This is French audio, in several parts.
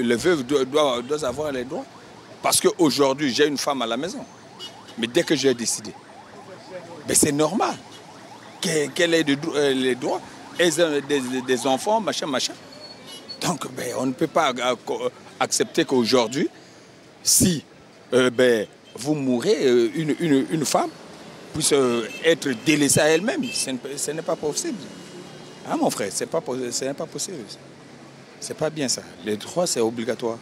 le veuve doit avoir les droits. Parce qu'aujourd'hui, j'ai une femme à la maison. Mais dès que j'ai décidé, ben c'est normal qu'elle ait les droits. Des enfants, machin. Donc, ben, on ne peut pas accepter qu'aujourd'hui, si vous mourrez, une femme puisse être délaissée à elle-même. Ce n'est pas possible. Hein, mon frère, ce n'est pas possible. C'est pas bien ça. Les droits, c'est obligatoire.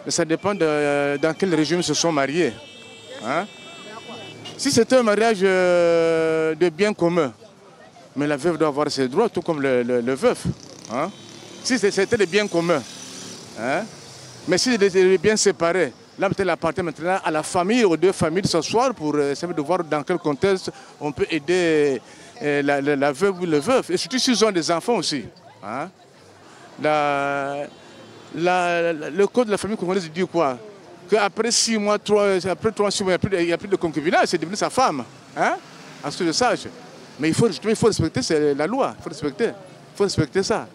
Ça dépend dans quel régime se sont mariés. Hein? Si c'est un mariage de bien commun, mais la veuve doit avoir ses droits, tout comme le veuf. Hein? Si c'était des biens communs. Hein? Mais si c'est des biens séparés, là peut-être appartient maintenant à la famille, aux deux familles de s'asseoir pour essayer de voir dans quel contexte on peut aider la veuve ou le veuf. Et surtout s'ils ont des enfants aussi. Hein? Le code de la famille congolaise dit quoi? Qu'après 6 mois, après 3-6 mois, il n'y a plus de concubinage, c'est devenu sa femme. Hein? À ce que je sache. Mais il faut respecter la loi, il faut respecter ça.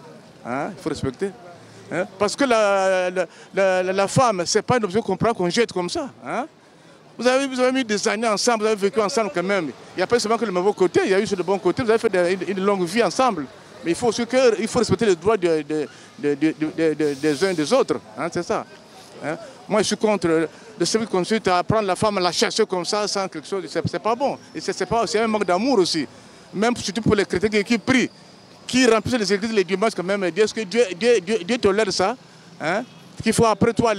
Hein? Il faut respecter. Hein? Parce que la femme, ce n'est pas un objet qu'on prend, qu'on jette comme ça. Hein? Vous avez mis des années ensemble, vous avez vécu ensemble quand même. Il n'y a pas seulement que le mauvais côté, il y a eu sur le bon côté, vous avez fait une longue vie ensemble. Mais il faut respecter les droits des uns et des autres. Hein, c'est ça. Hein? Moi, je suis contre de ceux qui consistent à prendre la femme, à la chasser comme ça, sans quelque chose. C'est pas bon. Et c'est un manque d'amour aussi. Même surtout pour les chrétiens qui prient, qui remplissent les églises les dimanches quand même. Est-ce que Dieu tolère ça? Hein? Qu'il faut après toi,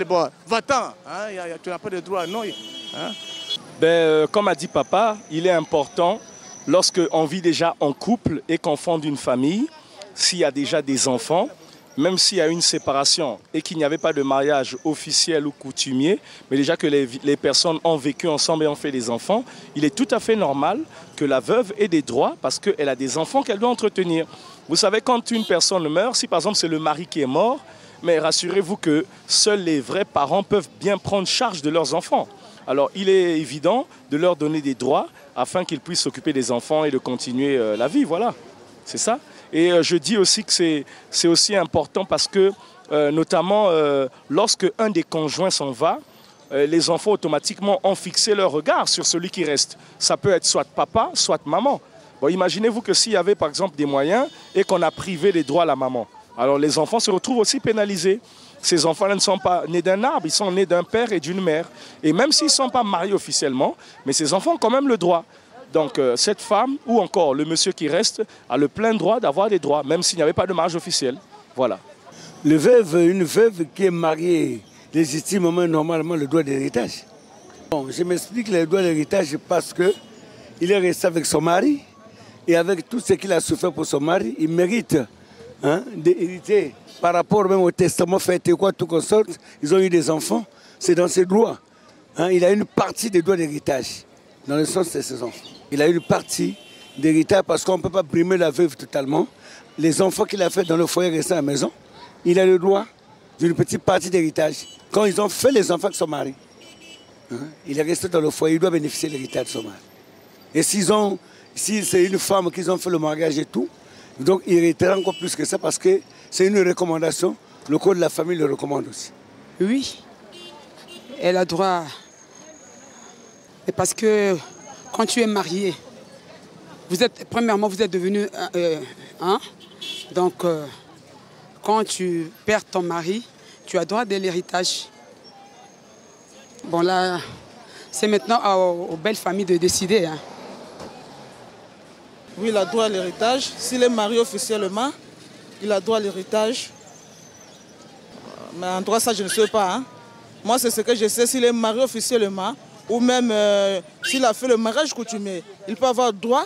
va-t'en. Hein? Tu n'as pas de droit. Non. Hein? Comme a dit papa, il est important, lorsqu'on vit déjà en couple et qu'on fonde une famille, s'il y a déjà des enfants, même s'il y a une séparation et qu'il n'y avait pas de mariage officiel ou coutumier, mais déjà que les personnes ont vécu ensemble et ont fait des enfants, il est tout à fait normal que la veuve ait des droits parce qu'elle a des enfants qu'elle doit entretenir. Vous savez, quand une personne meurt, si par exemple c'est le mari qui est mort, mais rassurez-vous que seuls les vrais parents peuvent bien prendre charge de leurs enfants. Alors il est évident de leur donner des droits afin qu'ils puissent s'occuper des enfants et de continuer la vie, voilà, c'est ça. Et je dis aussi que c'est aussi important parce que, notamment, lorsque un des conjoints s'en va, les enfants automatiquement ont fixé leur regard sur celui qui reste. Ça peut être soit papa, soit maman. Bon, imaginez-vous que s'il y avait par exemple des moyens et qu'on a privé les droits à la maman, alors les enfants se retrouvent aussi pénalisés. Ces enfants-là ne sont pas nés d'un arbre, ils sont nés d'un père et d'une mère. Et même s'ils ne sont pas mariés officiellement, mais ces enfants ont quand même le droit. Donc cette femme ou encore le monsieur qui reste a le plein droit d'avoir des droits, même s'il n'y avait pas de mariage officiel. Voilà. Une veuve qui est mariée légitimement, normalement, le droit d'héritage. Bon, je m'explique le droit d'héritage parce qu'il est resté avec son mari et avec tout ce qu'il a souffert pour son mari, il mérite d'hériter par rapport même au testament fait et quoi, tout consort. Ils ont eu des enfants, c'est dans ses droits. Hein, il a une partie des droits d'héritage, dans le sens de ses enfants. Il a une partie d'héritage parce qu'on ne peut pas brimer la veuve totalement. Les enfants qu'il a fait dans le foyer restant à la maison, il a le droit d'une petite partie d'héritage. Quand ils ont fait les enfants de son mari, il est resté dans le foyer, il doit bénéficier de l'héritage de son mari. Et si c'est une femme qu'ils ont fait le mariage et tout, donc il héritera encore plus que ça parce que c'est une recommandation. Le code de la famille le recommande aussi. Oui, elle a droit. Et parce que quand tu es marié, premièrement, vous êtes devenu un. Donc, quand tu perds ton mari, tu as droit de l'héritage. Bon, là, c'est maintenant aux belles familles de décider. Hein. Oui, il a droit à l'héritage. S'il est marié officiellement, il a droit à l'héritage. Mais en droit, ça, je ne sais pas. Hein. Moi, c'est ce que je sais. S'il est marié officiellement, ou même s'il a fait le mariage coutumier, il peut avoir droit,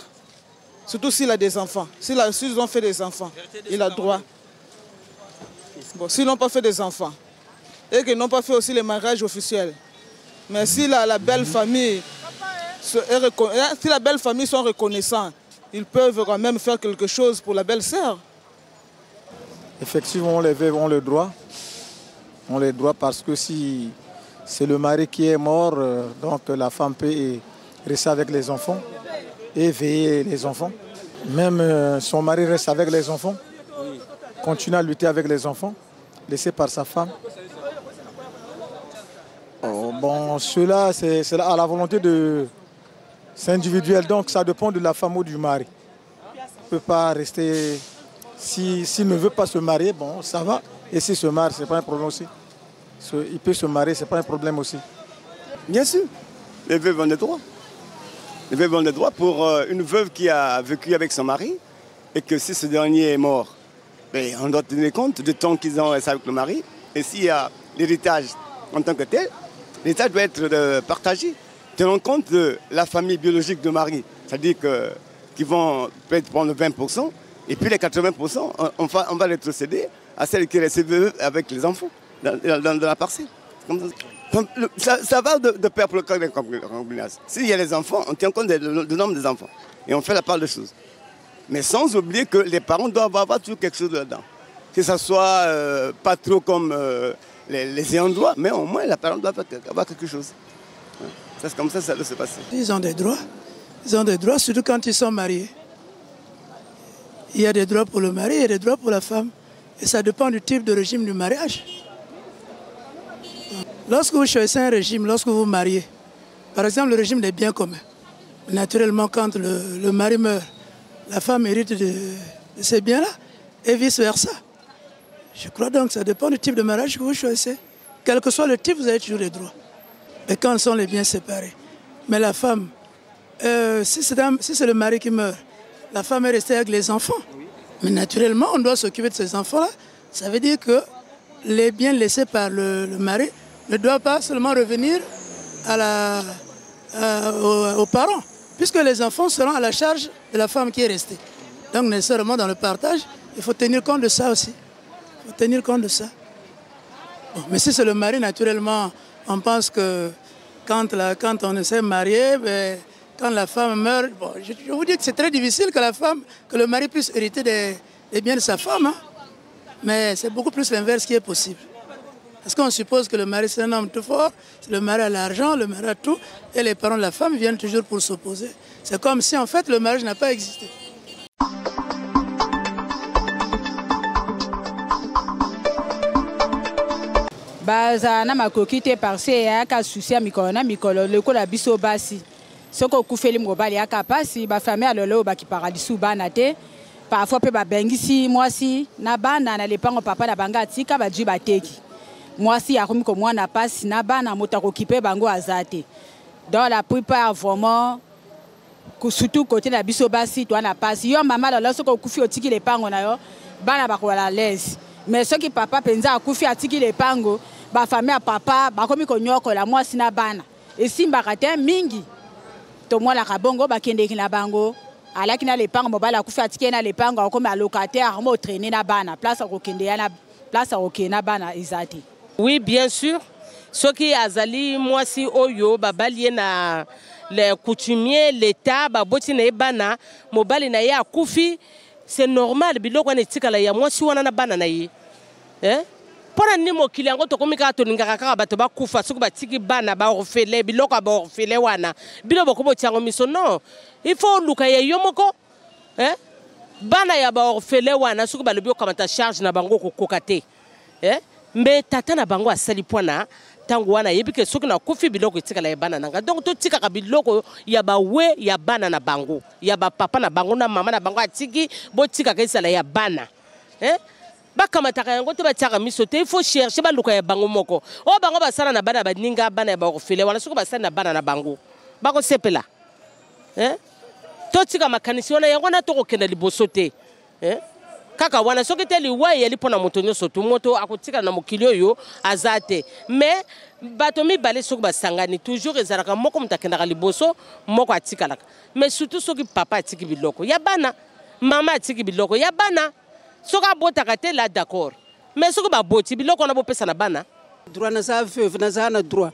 surtout s'il a des enfants. S'ils ont fait des enfants, il a droit. Bon, s'ils n'ont pas fait des enfants, et qu'ils n'ont pas fait aussi les mariages officiels. Mais si la belle famille, si la belle famille sont reconnaissants, ils peuvent quand même faire quelque chose pour la belle-sœur. Effectivement, les veuves ont le droit. On les droit parce que si c'est le mari qui est mort, donc la femme peut rester avec les enfants et veiller les enfants. Même son mari reste avec les enfants, continue à lutter avec les enfants, laissé par sa femme. Oh, bon, cela, c'est à la volonté de... C'est individuel, donc ça dépend de la femme ou du mari. Il ne peut pas rester... S'il ne veut pas se marier, bon, ça va. Et s'il se marie, ce n'est pas un problème aussi. Il peut se marier, ce n'est pas un problème aussi. Bien sûr, les veuves ont des droits. Les veuves ont des droits pour une veuve qui a vécu avec son mari et que si ce dernier est mort, ben, on doit tenir compte du temps qu'ils ont resté avec le mari. Et s'il y a l'héritage en tant que tel, l'héritage doit être partagé. Tenons compte de la famille biologique du mari. C'est-à-dire qu'ils vont peut-être prendre 20%, et puis les 80%, on va les procéder à celle qui est restée veuve avec les enfants dans la parcelle. Ça va de père pour le cas d'un concubinage. S'il y a les enfants, on tient compte du nombre des enfants. Et on fait la part des choses. Mais sans oublier que les parents doivent avoir toujours quelque chose là-dedans. Que ce soit pas trop comme les ayants droit, mais au moins les parents doivent avoir quelque chose. C'est comme ça doit se passer. Ils ont des droits. Ils ont des droits, surtout quand ils sont mariés. Il y a des droits pour le mari, il y a des droits pour la femme. Et ça dépend du type de régime du mariage. Lorsque vous choisissez un régime, lorsque vous vous mariez, par exemple le régime des biens communs, naturellement quand le mari meurt, la femme hérite de ces biens-là et vice-versa. Je crois donc que ça dépend du type de mariage que vous choisissez. Quel que soit le type, vous avez toujours les droits. Et quand sont les biens séparés. Mais la femme, si c'est le mari qui meurt, la femme est restée avec les enfants. Mais naturellement, on doit s'occuper de ces enfants-là. Ça veut dire que les biens laissés par le mari ne doivent pas seulement revenir aux parents, puisque les enfants seront à la charge de la femme qui est restée. Donc nécessairement dans le partage, il faut tenir compte de ça aussi. Il faut tenir compte de ça. Bon, mais si c'est le mari, naturellement, on pense que quand on s'est marié, ben, quand la femme meurt, bon, je vous dis que c'est très difficile que le mari puisse hériter des biens de sa femme. Hein. Mais c'est beaucoup plus l'inverse qui est possible. Parce qu'on suppose que le mari c'est un homme tout fort, le mari a l'argent, le mari a tout, et les parents de la femme viennent toujours pour s'opposer. C'est comme si en fait le mariage n'a pas existé. Baza na makoki te parce aka susi ya mikolo lekola biso basi soko kufeli mobali aka pasi ba famille alolo ba ki paradisu bana te parfois pe ba bengisi mwasi na bana na lepango papa na banga tika ba ji bateki mwasi akomi ko mwana pasi na bana motako kipe bango azate dans la plupart vraiment surtout côté na biso basi to na pasi yo mama lolo soko kufi otiki lepango na yo bana bakola l'aise mais soki papa penza akufi atiki lepango ba famille à papa ba komi ko nyokola mwasi na bana esimba kate mingi to mwana kabongo ba kende na bango alaki na lepango mobala akufi atiki na lepango akomi allocataire mo traîner na bana place ko kende na place ko kena bana ezati. Oui, bien sûr. Ce qui azali mwasi oyo babali na les coutumiers l'état ba boti na bana mobali na ya akufi c'est normal biloko na tikala ya mwasi wana na bana na ye. Pona ni mokili yango tokomika toningaka kaka bato bakufa soki batiki bana ba orfele biloko ba orfele wana biloko ko botiango miso non il faut luka ye yomoko bana ya ba orfele wana soki balobi okamata charge na bango kokoka te mbe tata na bango asali pona tango wana yebike soki na kufi biloko etikala ya bana nanga donc to tikaka biloko ya bawe ya bana na bango ya ba papa na bango na mama na bango atiki botika kesala ya bana bakamataka yango te batiaka miso te il faut chercher baluka ya bango moko o bango basala na bana baninga bana ya bakofele wana soki basala na bana na bango bakosepela totika makanisi wana yango na tokokenda liboso te kaka wana soki te liwa yeli pona moto nyonso tu moto akotika na mokili oyo azate mais bato mibale soki basangani toujours ezalaka moko mutakendaka liboso moko atikalaka mais surtout soki papa atiki biloko ya bana mama atiki biloko ya bana soka botaka te là d'accord mais soki baboti biloko na bopesa na bana droit na za veuve na za na droit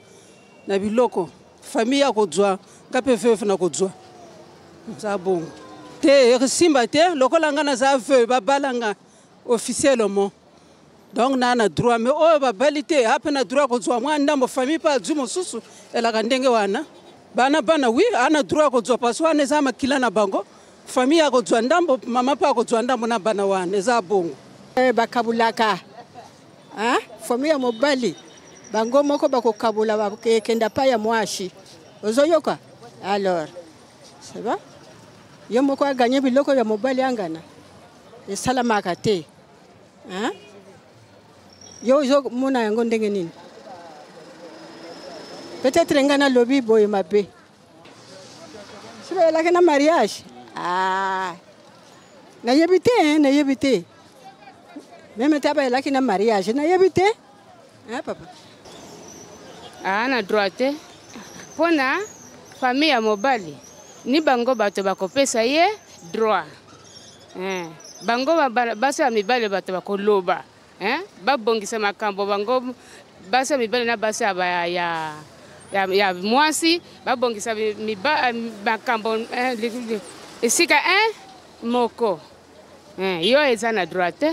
na biloko famille ya kozwa kape veuve na kozwa za bongo te simba te lokola nga na za veuve babalanga officiellement donc na droit mais o babali te hape na droit kozwa mwa ndambo famille pa azu mosusu elaka ndenge wana bana oui ana droit kozwa parce wana za makila na bango famille ya kozwa ndambo mama pa kozwa ndambo na bana wana eza bongo bakabulaka famille ya mobali bango moko bakokabula bakenda pa ya mwashi ozoyoka alors c'est va yo moko aganye biloko ya mobali angana esalamaka te hein yo mona yango ndenge nini peut-être ngana lobi boye mabe siba la kana mariage na yebite même taba la kana mariage na yebite hein papa na droite pona famille ya mobali ni bango bato bakopesa ye droit bango basa mibale bato bakoloba babongisa makambo bango basa mibale na basa ya mwasi babongisa makambo esika moko yo eza na droite